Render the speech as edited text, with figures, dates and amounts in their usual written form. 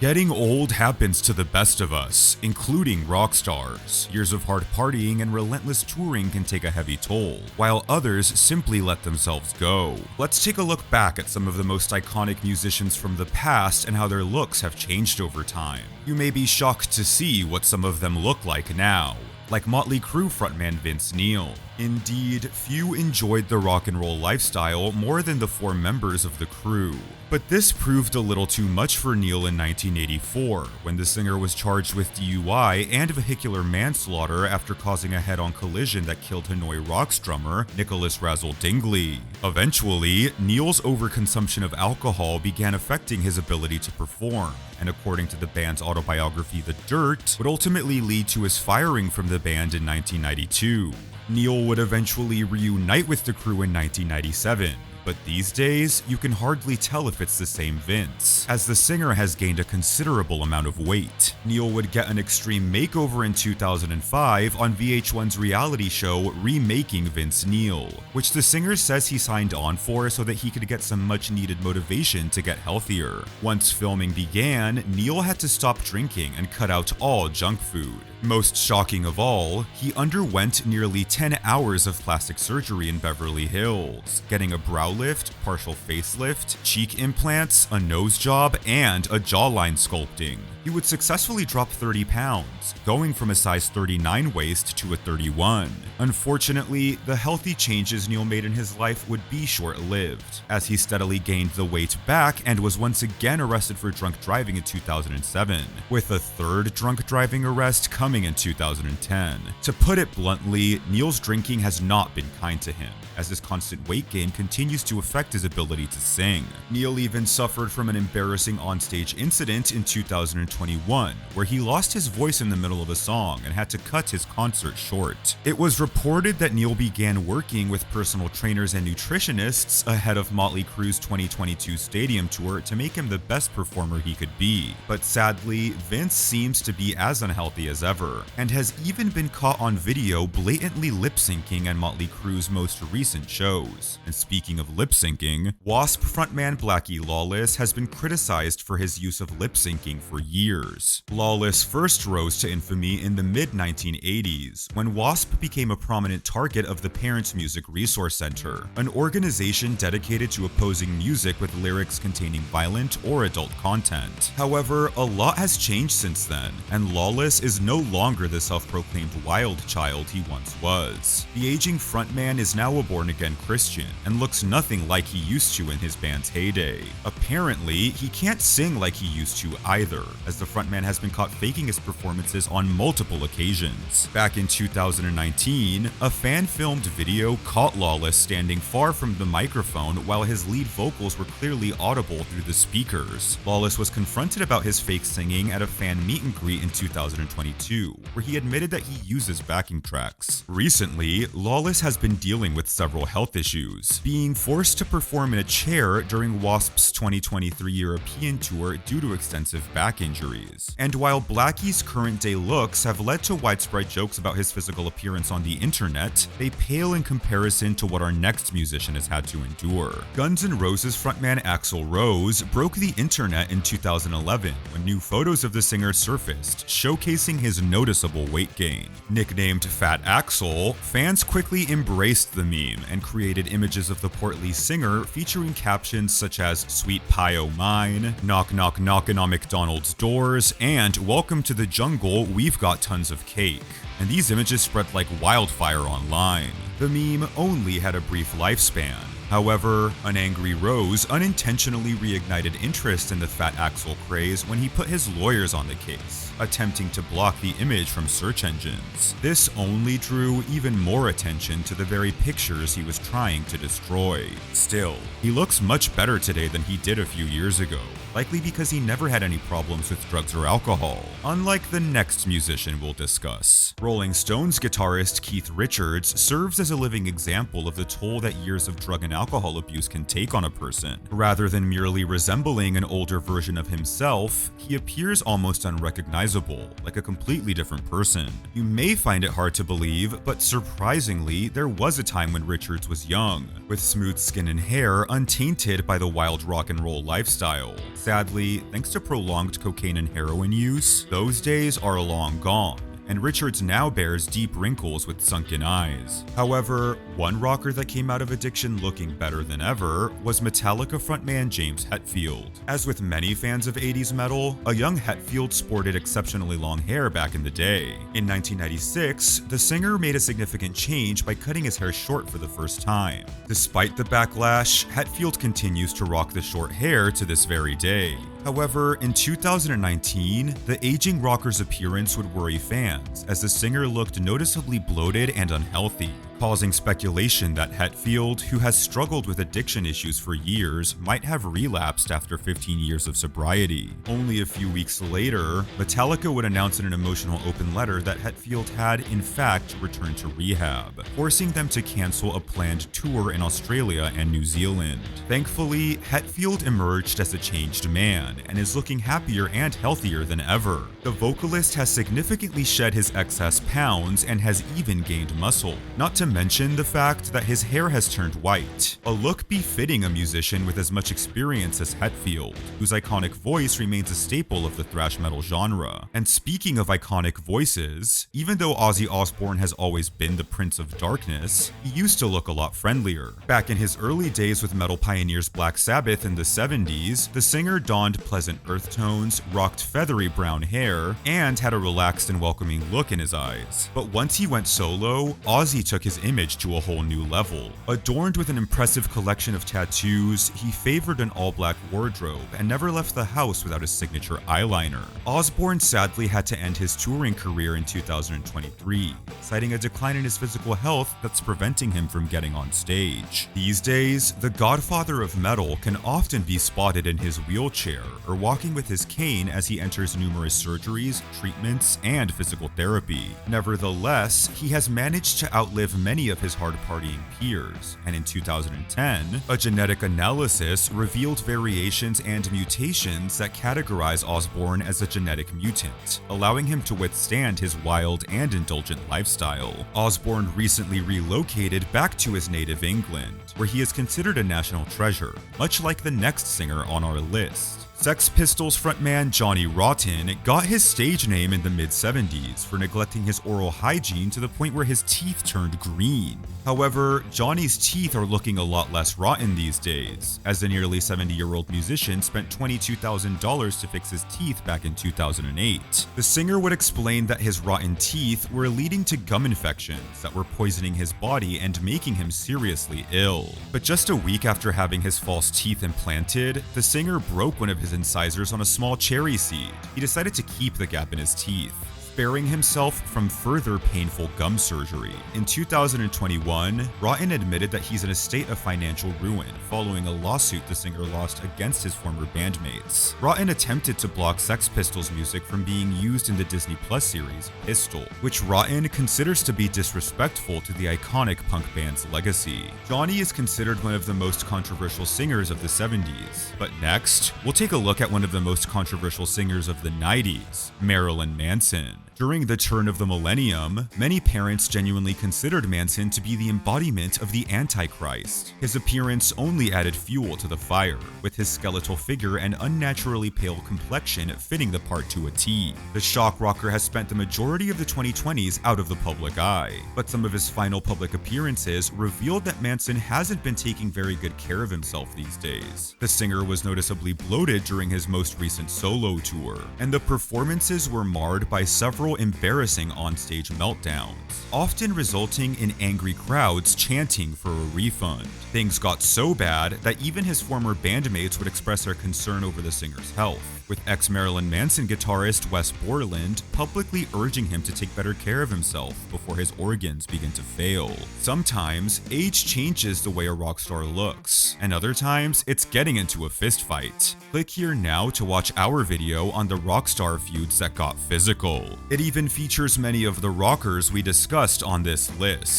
Getting old happens to the best of us, including rock stars. Years of hard partying and relentless touring can take a heavy toll, while others simply let themselves go. Let's take a look back at some of the most iconic musicians from the past and how their looks have changed over time. You may be shocked to see what some of them look like now, like Motley Crue frontman Vince Neil. Indeed, few enjoyed the rock and roll lifestyle more than the four members of the crew. But this proved a little too much for Neil in 1984, when the singer was charged with DUI and vehicular manslaughter after causing a head-on collision that killed Hanoi Rocks drummer Nicholas Razzle Dingley. Eventually, Neil's overconsumption of alcohol began affecting his ability to perform, and according to the band's autobiography The Dirt, would ultimately lead to his firing from the band in 1992. Neil would eventually reunite with the crew in 1997. But these days, you can hardly tell if it's the same Vince, as the singer has gained a considerable amount of weight. Neil would get an extreme makeover in 2005 on VH1's reality show Remaking Vince Neil, which the singer says he signed on for so that he could get some much-needed motivation to get healthier. Once filming began, Neil had to stop drinking and cut out all junk food. Most shocking of all, he underwent nearly 10 hours of plastic surgery in Beverly Hills, getting a brow lift, partial facelift, cheek implants, a nose job, and a jawline sculpting. He would successfully drop 30 pounds, going from a size 39 waist to a 31. Unfortunately, the healthy changes Neil made in his life would be short-lived, as he steadily gained the weight back and was once again arrested for drunk driving in 2007, with a third drunk driving arrest coming in 2010. To put it bluntly, Neil's drinking has not been kind to him, as his constant weight gain continues to affect his ability to sing. Neil even suffered from an embarrassing onstage incident in 2021, where he lost his voice in the middle of a song and had to cut his concert short. It was reported that Neil began working with personal trainers and nutritionists ahead of Motley Crue's 2022 stadium tour to make him the best performer he could be. But sadly, Vince seems to be as unhealthy as ever, and has even been caught on video blatantly lip-syncing at Motley Crue's most recent shows. And speaking of lip-syncing, Wasp frontman Blackie Lawless has been criticized for his use of lip-syncing for years. Lawless first rose to infamy in the mid-1980s, when Wasp became a prominent target of the Parents Music Resource Center, an organization dedicated to opposing music with lyrics containing violent or adult content. However, a lot has changed since then, and Lawless is no longer the self-proclaimed wild child he once was. The aging frontman is now a born-again Christian, and looks nothing like he used to in his band's heyday. Apparently, he can't sing like he used to either, as the frontman has been caught faking his performances on multiple occasions. Back in 2019, a fan-filmed video caught Lawless standing far from the microphone while his lead vocals were clearly audible through the speakers. Lawless was confronted about his fake singing at a fan meet and greet in 2022, where he admitted that he uses backing tracks. Recently, Lawless has been dealing with several health issues, being forced to perform in a chair during Wasp's 2023 European tour due to extensive back injuries. And while Blackie's current-day looks have led to widespread jokes about his physical appearance on the internet, they pale in comparison to what our next musician has had to endure. Guns N' Roses frontman Axl Rose broke the internet in 2011 when new photos of the singer surfaced, showcasing his noticeable weight gain. Nicknamed Fat Axl, fans quickly embraced the meme and created images of the portly singer featuring captions such as "Sweet Pie O' Mine," "Knock knock knockin' on McDonald's doors," and "Welcome to the jungle, we've got tons of cake." And these images spread like wildfire online. The meme only had a brief lifespan. However, an angry Rose unintentionally reignited interest in the Fat Axl craze when he put his lawyers on the case, attempting to block the image from search engines. This only drew even more attention to the very pictures he was trying to destroy. Still, he looks much better today than he did a few years ago, likely because he never had any problems with drugs or alcohol, unlike the next musician we'll discuss. Rolling Stones guitarist Keith Richards serves as a living example of the toll that years of drug and alcohol abuse can take on a person. Rather than merely resembling an older version of himself, he appears almost unrecognizable, like a completely different person. You may find it hard to believe, but surprisingly, there was a time when Richards was young, with smooth skin and hair untainted by the wild rock and roll lifestyles. Sadly, thanks to prolonged cocaine and heroin use, those days are long gone, and Richards now bears deep wrinkles with sunken eyes. However, one rocker that came out of addiction looking better than ever was Metallica frontman James Hetfield. As with many fans of 80s metal, a young Hetfield sported exceptionally long hair back in the day. In 1996, the singer made a significant change by cutting his hair short for the first time. Despite the backlash, Hetfield continues to rock the short hair to this very day. However, in 2019, the aging rocker's appearance would worry fans, as the singer looked noticeably bloated and unhealthy, causing speculation that Hetfield, who has struggled with addiction issues for years, might have relapsed after 15 years of sobriety. Only a few weeks later, Metallica would announce in an emotional open letter that Hetfield had, in fact, returned to rehab, forcing them to cancel a planned tour in Australia and New Zealand. Thankfully, Hetfield emerged as a changed man and is looking happier and healthier than ever. The vocalist has significantly shed his excess pounds and has even gained muscle, not to mention the fact that his hair has turned white, a look befitting a musician with as much experience as Hetfield, whose iconic voice remains a staple of the thrash metal genre. And speaking of iconic voices, even though Ozzy Osbourne has always been the Prince of Darkness, he used to look a lot friendlier. Back in his early days with metal pioneers Black Sabbath in the 70s, the singer donned pleasant earth tones, rocked feathery brown hair, and had a relaxed and welcoming look in his eyes. But once he went solo, Ozzy took his image to a whole new level. Adorned with an impressive collection of tattoos, he favored an all-black wardrobe and never left the house without his signature eyeliner. Osbourne sadly had to end his touring career in 2023, citing a decline in his physical health that's preventing him from getting on stage. These days, the godfather of metal can often be spotted in his wheelchair or walking with his cane as he enters numerous surgeries, treatments, and physical therapy. Nevertheless, he has managed to outlive many of his hard-partying peers, and in 2010, a genetic analysis revealed variations and mutations that categorize Osbourne as a genetic mutant, allowing him to withstand his wild and indulgent lifestyle. Osbourne recently relocated back to his native England, where he is considered a national treasure, much like the next singer on our list. Sex Pistols frontman Johnny Rotten got his stage name in the mid-70s for neglecting his oral hygiene to the point where his teeth turned green. However, Johnny's teeth are looking a lot less rotten these days, as the nearly 70-year-old musician spent $22,000 to fix his teeth back in 2008. The singer would explain that his rotten teeth were leading to gum infections that were poisoning his body and making him seriously ill. But just a week after having his false teeth implanted, the singer broke one of his incisors on a small cherry seed. He decided to keep the gap in his teeth, sparing himself from further painful gum surgery. In 2021, Rotten admitted that he's in a state of financial ruin following a lawsuit the singer lost against his former bandmates. Rotten attempted to block Sex Pistols music from being used in the Disney Plus series Pistol, which Rotten considers to be disrespectful to the iconic punk band's legacy. Johnny is considered one of the most controversial singers of the 70s, but next, we'll take a look at one of the most controversial singers of the 90s, Marilyn Manson. During the turn of the millennium, many parents genuinely considered Manson to be the embodiment of the Antichrist. His appearance only added fuel to the fire, with his skeletal figure and unnaturally pale complexion fitting the part to a T. The shock rocker has spent the majority of the 2020s out of the public eye, but some of his final public appearances revealed that Manson hasn't been taking very good care of himself these days. The singer was noticeably bloated during his most recent solo tour, and the performances were marred by several embarrassing onstage meltdowns, often resulting in angry crowds chanting for a refund. Things got so bad that even his former bandmates would express their concern over the singer's health, with ex-Marilyn Manson guitarist Wes Borland publicly urging him to take better care of himself before his organs begin to fail. Sometimes, age changes the way a rock star looks, and other times, it's getting into a fist fight. Click here now to watch our video on the Rockstar feuds that got physical. It even features many of the rockers we discussed on this list.